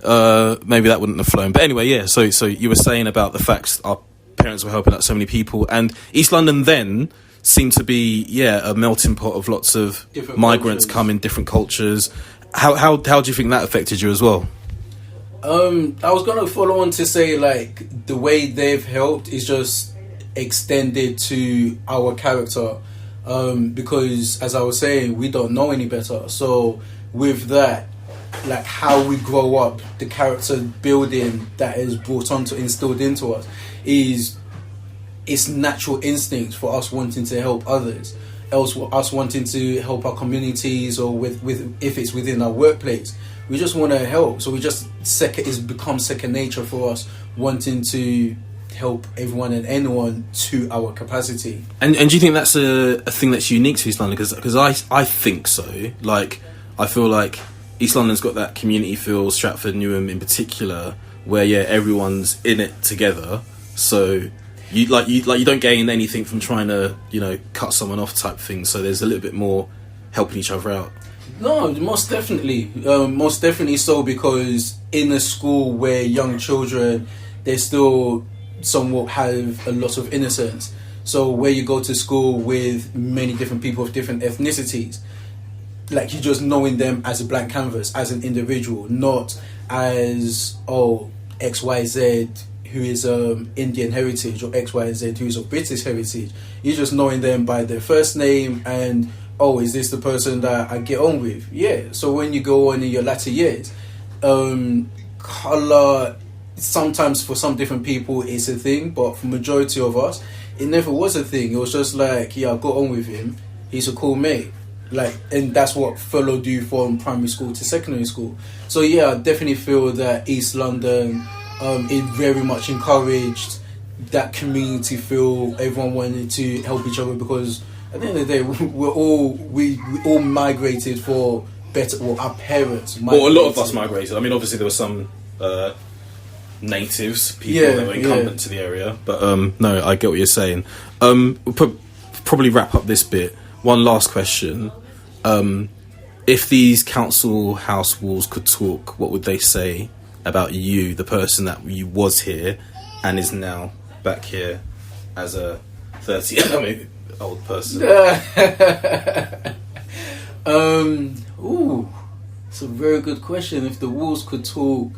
Speaker 1: Maybe that wouldn't have flown. But anyway, So you were saying about the facts our parents were helping out so many people, and East London then seemed to be a melting pot of lots of
Speaker 5: different
Speaker 1: migrants
Speaker 5: cultures.
Speaker 1: coming, different cultures. How do you think that affected you as well?
Speaker 5: I was gonna follow on to say, like, the way they've helped is just extended to our character, because as I was saying, we don't know any better. So with that, like, how we grow up, the character building that is instilled into us is it's natural instinct for us wanting to help others, else us wanting to help our communities, or with if it's within our workplace. We just want to help, so it's become second nature for us, wanting to help everyone and anyone to our capacity.
Speaker 1: And do you think that's a thing that's unique to East London? Because I think so. Like, I feel like East London's got that community feel, Stratford, Newham in particular, where everyone's in it together. So you don't gain anything from trying to cut someone off type thing. So there's a little bit more helping each other out.
Speaker 5: No, most definitely so, because in a school where young children, they still somewhat have a lot of innocence. So where you go to school with many different people of different ethnicities, like, you just knowing them as a blank canvas, as an individual, not as XYZ who is Indian heritage, or XYZ who is of British heritage. You're just knowing them by their first name and, is this the person that I get on with? Yeah. So when you go on in your latter years, colour, sometimes for some different people it's a thing, but for majority of us, it never was a thing. It was just like, I got on with him, he's a cool mate. Like, and that's what followed you from primary school to secondary school. So I definitely feel that East London, it very much encouraged that community feel. Everyone wanted to help each other, because at the end of the day, we all migrated for better. Well, our parents migrated.
Speaker 1: Well, a lot of us migrated. I mean, obviously there were some natives, people that were incumbent to the area. But no, I get what you're saying. We'll probably wrap up this bit. One last question. If these council house walls could talk, what would they say about you, the person that you was here and is now back here as a 30-old person?
Speaker 5: It's a very good question. If the walls could talk,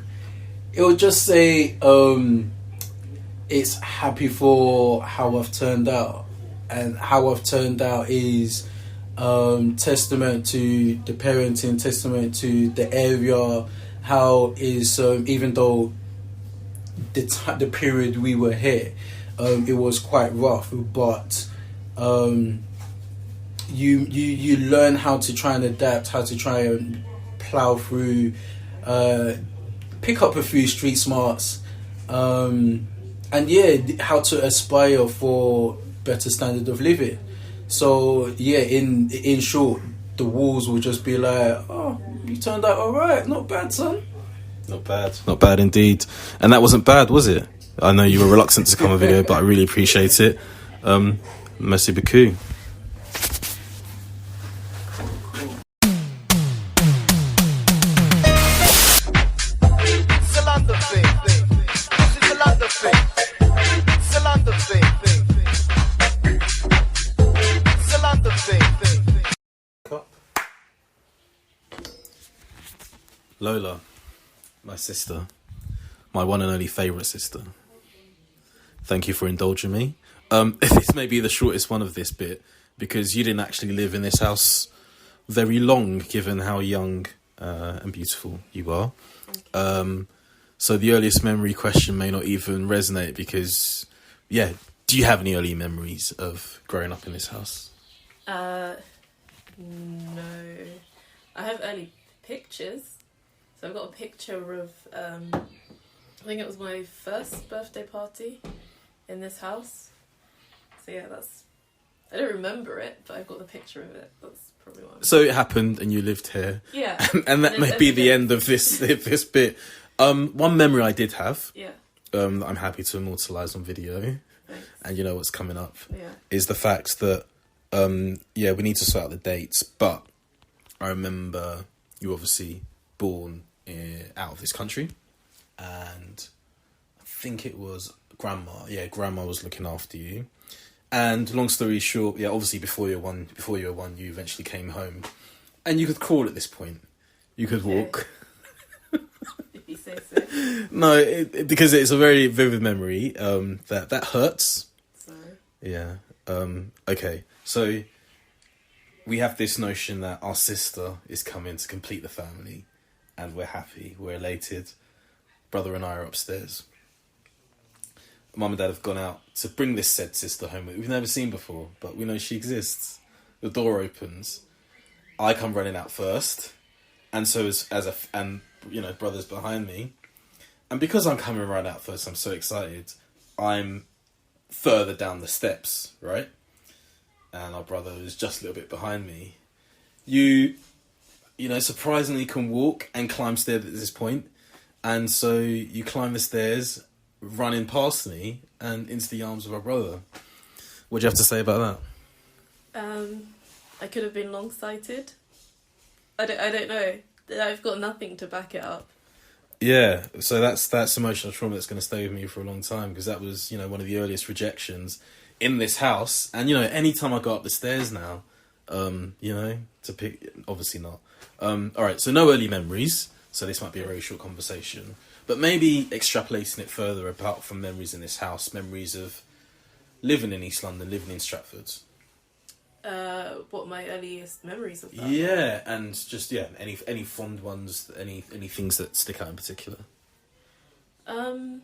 Speaker 5: it would just say it's happy for how I've turned out. And how I've turned out is testament to the parenting, testament to the area. How is even though the period we were here, it was quite rough, but you learn how to try and adapt, how to try and plow through, pick up a few street smarts, and how to aspire for better standard of living. So in short, the walls will just be like, oh, you turned out alright, not bad, son.
Speaker 1: Not bad. Not bad indeed. And that wasn't bad, was it? I know you were reluctant to come on video, but I really appreciate it. Merci beaucoup. Lola, my sister, my one and only favourite sister. Thank you for indulging me. This may be the shortest one of this bit because you didn't actually live in this house very long, given how young and beautiful you are. So the earliest memory question may not even resonate because, yeah, do you have any early memories of growing up in this house?
Speaker 6: No. I have early pictures. So I've got a picture of, I think it was my first birthday party in this house. So yeah, I don't remember it, but I've got the picture of it. That's probably what
Speaker 1: So it happened and you lived here.
Speaker 6: Yeah.
Speaker 1: And that may be the end of this bit. One memory I did have,
Speaker 6: yeah.
Speaker 1: that I'm happy to immortalise on video,
Speaker 6: Thanks.
Speaker 1: and you know what's coming up,
Speaker 6: Yeah.
Speaker 1: is the fact that, we need to sort out the dates, but I remember you obviously born out of this country, and I think it was grandma was looking after you. And long story short, obviously before you were one, you eventually came home, and you could crawl at this point. You could walk.
Speaker 6: If you say so.
Speaker 1: No, because it's a very vivid memory. That hurts.
Speaker 6: Sorry.
Speaker 1: Yeah. Okay. So we have this notion that our sister is coming to complete the family, and we're happy, we're elated. Brother and I are upstairs. Mum and Dad have gone out to bring this said sister home that we've never seen before, but we know she exists. The door opens. I come running out first, and so and brother's behind me. And because I'm coming right out first, I'm so excited. I'm further down the steps, right? And our brother is just a little bit behind me. You surprisingly can walk and climb stairs at this point. And so you climb the stairs, running past me and into the arms of our brother. What do you have to say about
Speaker 6: that? I could have been long-sighted. I don't know. I've got nothing to back it up.
Speaker 1: Yeah, so that's emotional trauma that's going to stay with me for a long time, because that was, one of the earliest rejections in this house. And, any time I go up the stairs now, to pick, obviously not. All right, so no early memories, so this might be a very short conversation. But maybe extrapolating it further, apart from memories in this house, memories of living in East London, living in Stratford.
Speaker 6: What my earliest memories of that?
Speaker 1: Yeah, and just any fond ones, any things that stick out in particular.
Speaker 6: I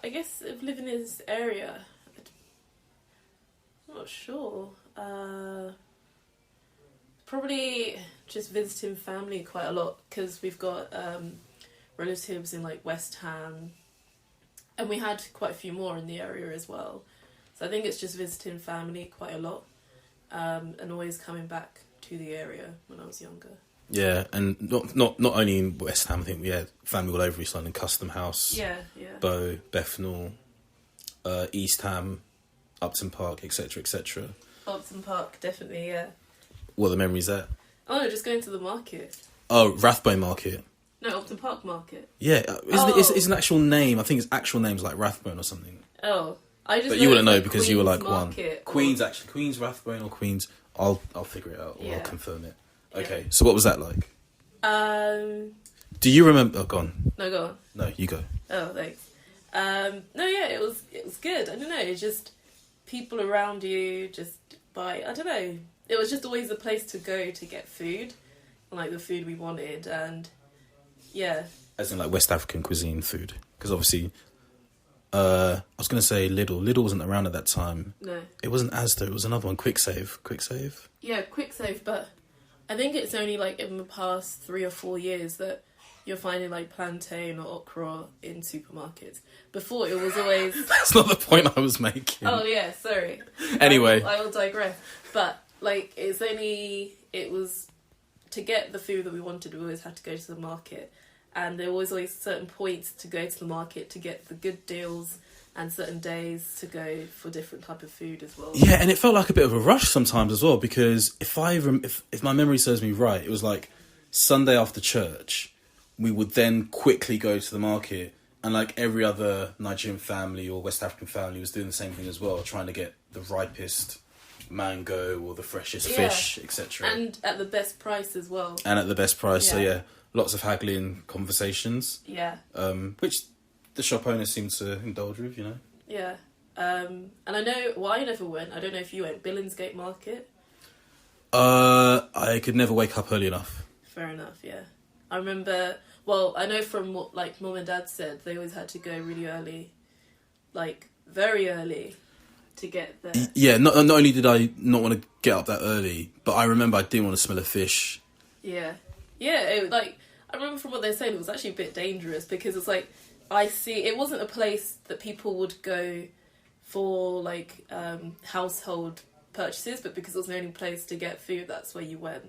Speaker 6: guess of living in this area, I'm not sure. Probably just visiting family quite a lot, because we've got relatives in like West Ham, and we had quite a few more in the area as well. So I think it's just visiting family quite a lot, and always coming back to the area when I was younger. Yeah,
Speaker 1: and not only in West Ham. I think we had family all over East London, Custom House, Bow, Bethnal, East Ham, Upton Park, etc., etc.
Speaker 6: Upton Park, definitely, yeah.
Speaker 1: What are the memories there?
Speaker 6: Oh no, just going to the market.
Speaker 1: Oh, Rathbone Market.
Speaker 6: No, Upton Park Market.
Speaker 1: Yeah, it's an actual name. I think its actual name's like Rathbone or something.
Speaker 6: Oh. But
Speaker 1: you wouldn't know because
Speaker 6: Queen's
Speaker 1: you were like
Speaker 6: Market,
Speaker 1: one. Queen's Rathbone or Queen's. I'll figure it out, or I'll confirm it. Okay,
Speaker 6: Yeah.
Speaker 1: so what was that like? Do you remember? Oh, go on.
Speaker 6: No, go on.
Speaker 1: No, you go.
Speaker 6: Oh, thanks. No, yeah, it was good. I don't know, it's just people around you, just I don't know. It was just always a place to go to get food, like the food we wanted, and yeah.
Speaker 1: As in like West African cuisine food, because obviously. I was going to say Lidl. Lidl wasn't around at that time.
Speaker 6: No.
Speaker 1: It wasn't Asda, it was another one, Quick Save.
Speaker 6: Yeah, Quick Save, but I think it's only like in the past 3 or 4 years that you're finding like plantain or okra in supermarkets. Before it was always...
Speaker 1: That's not the point I was making.
Speaker 6: Oh yeah, sorry.
Speaker 1: Anyway.
Speaker 6: I will digress. But like it was to get the food that we wanted. We always had to go to the market, and there was always certain points to go to the market to get the good deals, and certain days to go for different type of food as well.
Speaker 1: Yeah, and it felt like a bit of a rush sometimes as well, because if my memory serves me right, it was like Sunday after church, we would then quickly go to the market, and like every other Nigerian family or West African family was doing the same thing as well, trying to get the ripest mango or the freshest fish, etc.
Speaker 6: And at the best price as well.
Speaker 1: So yeah, lots of haggling conversations.
Speaker 6: Yeah.
Speaker 1: Which the shop owners seem to indulge with, you know.
Speaker 6: Yeah. And I know, well, I never went. I don't know if you went. Billingsgate Market.
Speaker 1: I could never wake up early enough.
Speaker 6: Fair enough, yeah. I remember, well, I know from what, like, Mum and Dad said, they always had to go really early. Like, very early to get there.
Speaker 1: Yeah, not only did I not want to get up that early, but I remember I didn't want to smell a fish.
Speaker 6: Yeah. Yeah, I remember from what they were saying, it was actually a bit dangerous, because it's like, it wasn't a place that people would go for, like, household purchases, but because it was the only place to get food, that's where you went.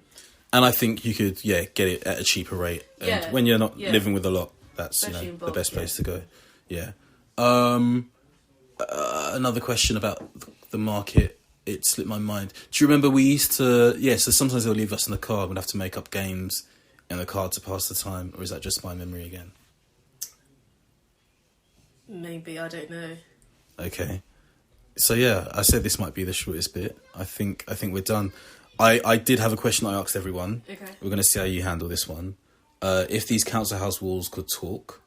Speaker 1: And I think you could, get it at a cheaper rate. And when you're not living with a lot, that's the best place to go. Yeah. Another question about the market. It slipped my mind. Do you remember we used to... so sometimes they'll leave us in the car and we'd have to make up games in the car to pass the time. Or is that just my memory again?
Speaker 6: Maybe, I don't know.
Speaker 1: Okay. So yeah, I said this might be the shortest bit. I think we're done. I did have a question I asked everyone.
Speaker 6: Okay.
Speaker 1: We're going to see how you handle this one. If these council house walls could talk,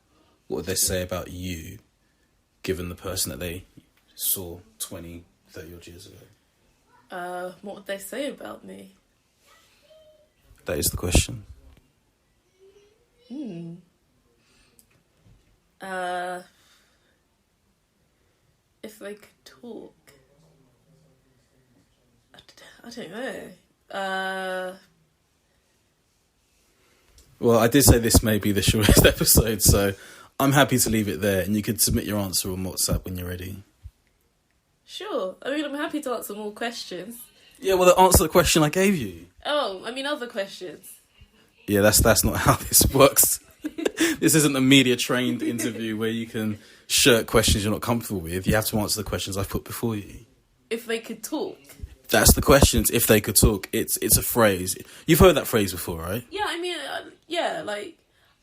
Speaker 1: what would they say about you, given the person that they saw 20, 30 odd years ago?
Speaker 6: What would they say about me?
Speaker 1: That is the question.
Speaker 6: If they could talk, I don't know.
Speaker 1: Well, I did say this may be the shortest episode, so I'm happy to leave it there, and you could submit your answer on WhatsApp when you're ready.
Speaker 6: Sure. I mean, I'm happy to answer more questions.
Speaker 1: Yeah, well, answer the question I gave you.
Speaker 6: Oh, I mean, other questions.
Speaker 1: Yeah, that's not how this works. This isn't a media-trained interview where you can shirk questions you're not comfortable with. You have to answer the questions I've put before you.
Speaker 6: If they could talk.
Speaker 1: That's the questions. If they could talk, it's a phrase. You've heard that phrase before, right?
Speaker 6: Yeah, I mean, like,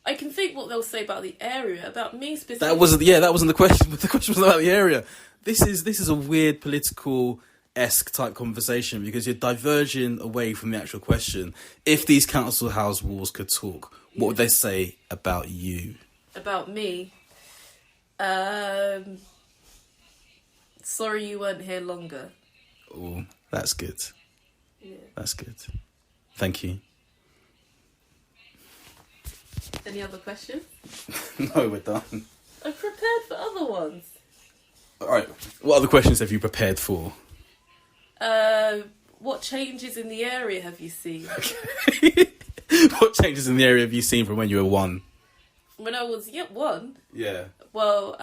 Speaker 6: I can think what they'll say about the area, about me specifically.
Speaker 1: That wasn't the question. But the question was about the area. This is a weird political-esque type conversation because you're diverging away from the actual question. If these council house walls could talk, what would they say about you?
Speaker 6: About me? Sorry you weren't here longer.
Speaker 1: Oh, that's good.
Speaker 6: Yeah.
Speaker 1: That's good. Thank you.
Speaker 6: Any other questions?
Speaker 1: No, we're done.
Speaker 6: I've prepared for other ones.
Speaker 1: All right. What other questions have you prepared for?
Speaker 6: What changes in the area have you seen?
Speaker 1: Okay. What changes in the area have you seen from when you were 1?
Speaker 6: When I was 1?
Speaker 1: Yeah.
Speaker 6: Well,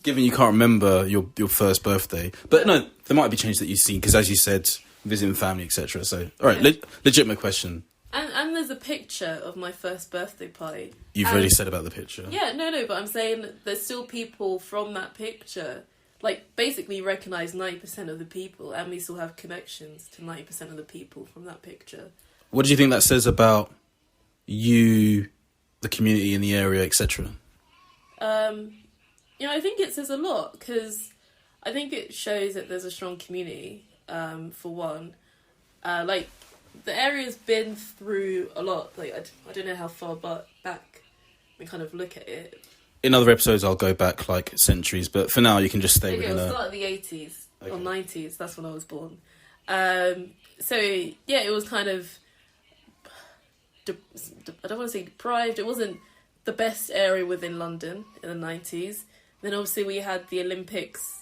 Speaker 1: given you can't remember your first birthday, but no, there might be changes that you've seen because, as you said, visiting family, etc. So, all right, legitimate question.
Speaker 6: And there's a picture of my first birthday party.
Speaker 1: You've already said about the picture.
Speaker 6: Yeah, no, but I'm saying there's still people from that picture. Like, basically recognise 90% of the people, and we still have connections to 90% of the people from that picture.
Speaker 1: What do you think that says about you, the community in the area, etc.?
Speaker 6: I think it says a lot, because I think it shows that there's a strong community, for one. Like, the area's been through a lot. Like, I don't know how far back we kind of look at it.
Speaker 1: In other episodes, I'll go back, like, centuries, but for now, you can just stay within
Speaker 6: it'll start at the 80s, or 90s, that's when I was born. So, yeah, it was kind of... I don't want to say deprived. It wasn't the best area within London in the 90s. Then obviously we had the Olympics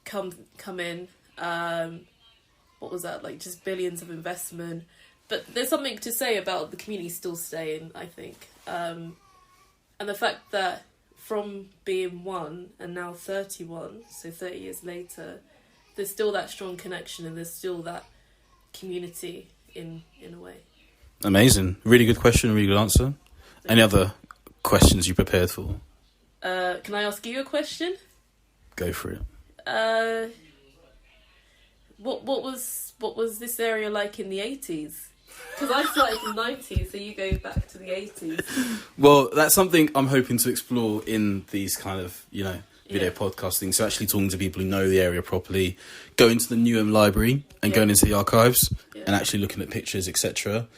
Speaker 6: come in. What was that? Like, just billions of investment. But there's something to say about the community still staying, I think. And the fact that from being 1 and now 31, so 30 years later, there's still that strong connection and there's still that community in a way.
Speaker 1: Amazing. Really good question, really good answer. Any other questions you prepared for?
Speaker 6: Can I ask you a question?
Speaker 1: Go for it.
Speaker 6: What was this area like in the 80s? Because I started in the 90s, so you go back to the 80s.
Speaker 1: Well, that's something I'm hoping to explore in these kind of, video podcasting. So actually talking to people who know the area properly, going to the Newham Library and going into the archives and actually looking at pictures, etc.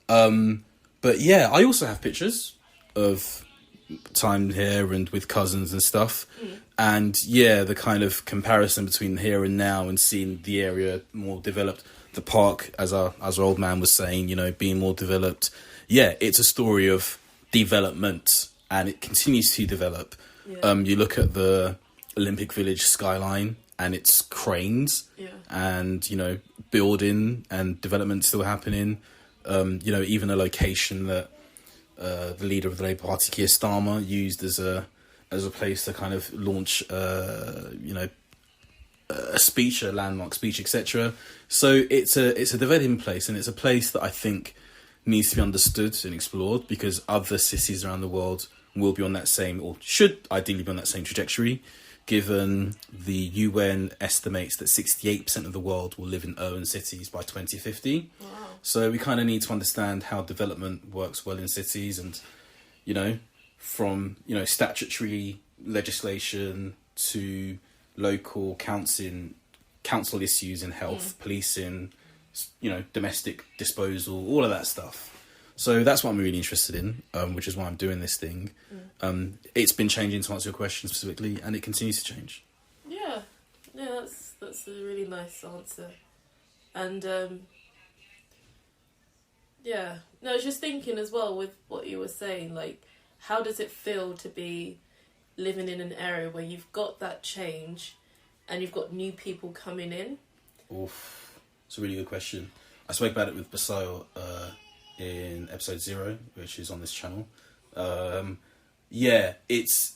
Speaker 1: But yeah, I also have pictures of time here and with cousins and stuff. And yeah, the kind of comparison between here and now and seeing the area more developed, the park, as our old man was saying, being more developed. Yeah, it's a story of development and it continues to develop. You look at the Olympic Village skyline and its cranes and, building and development still happening. Even a location that the leader of the Labour Party, Keir Starmer, used as a place to kind of launch, a speech, a landmark speech, etc. So it's a developing place, and it's a place that I think needs to be understood and explored, because other cities around the world will be on that same, or should ideally be on that same trajectory, given the UN estimates that 68% of the world will live in urban cities by 2050. Wow. So we kind of need to understand how development works well in cities, and, from, statutory legislation to local council issues in health, policing, domestic disposal, all of that stuff. So that's what I'm really interested in, which is why I'm doing this thing. It's been changing, to answer your question specifically, and it continues to change.
Speaker 6: Yeah, that's a really nice answer. And I was just thinking as well with what you were saying, like, how does it feel to be living in an area where you've got that change and you've got new people coming in? Oof,
Speaker 1: it's a really good question. I spoke about it with Basayo in episode 0, which is on this channel. It's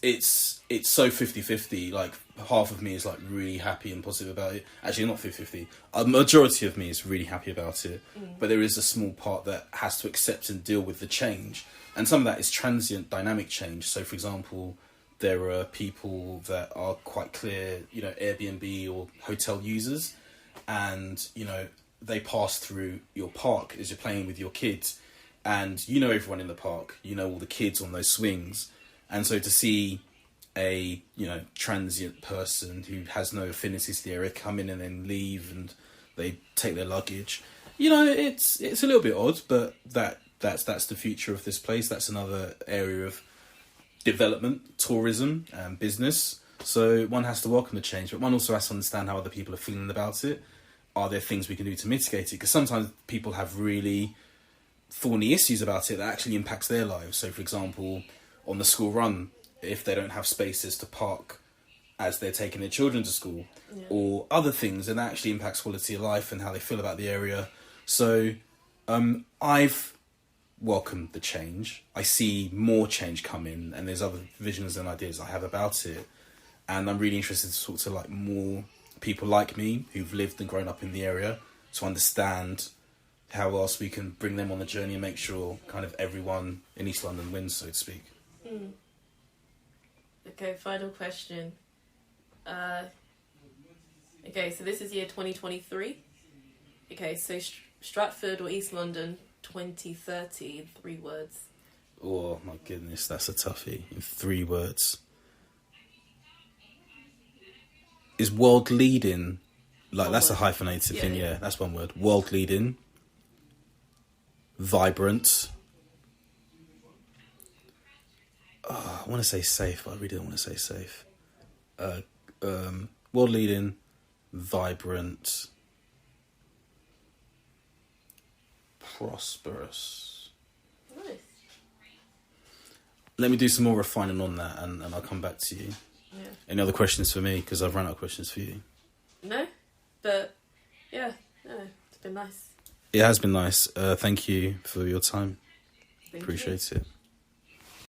Speaker 1: so 50-50. Like, half of me is like really happy and positive about it. Actually, not 50-50. A majority of me is really happy about it. But there is a small part that has to accept and deal with the change. And some of that is transient, dynamic change. So, for example, there are people that are quite clear, Airbnb or hotel users. And, they pass through your park as you're playing with your kids, and everyone in the park, all the kids on those swings. And so to see a transient person who has no affinities to the area come in and then leave, and they take their luggage, it's a little bit odd, but that's the future of this place. That's another area of development, tourism and business. So one has to welcome the change, but one also has to understand how other people are feeling about it. Are there things we can do to mitigate it? Because sometimes people have really thorny issues about it that actually impacts their lives. So, for example, on the school run, if they don't have spaces to park as they're taking their children to school, or other things, and that actually impacts quality of life and how they feel about the area. So, I've welcomed the change. I see more change coming, and there's other visions and ideas I have about it. And I'm really interested to talk to more people like me who've lived and grown up in the area, to understand how else we can bring them on the journey and make sure kind of everyone in East London wins, so to speak.
Speaker 6: Okay, final question. Okay, so this is year 2023. Okay, so Stratford or East London 2030 in 3 words.
Speaker 1: Oh my goodness, that's a toughie. In 3 words. Is world leading, like, that's a hyphenated thing, yeah, that's one word. World leading, vibrant. I want to say safe, but I really don't want to say safe. World leading, vibrant, prosperous.
Speaker 6: Nice.
Speaker 1: Let me do some more refining on that, and I'll come back to you.
Speaker 6: Yeah.
Speaker 1: Any other questions for me? Because I've run out of questions for you.
Speaker 6: No, but it's been nice.
Speaker 1: It has been nice. Thank you for your time.
Speaker 6: Thank
Speaker 1: Appreciate
Speaker 6: you.
Speaker 1: it.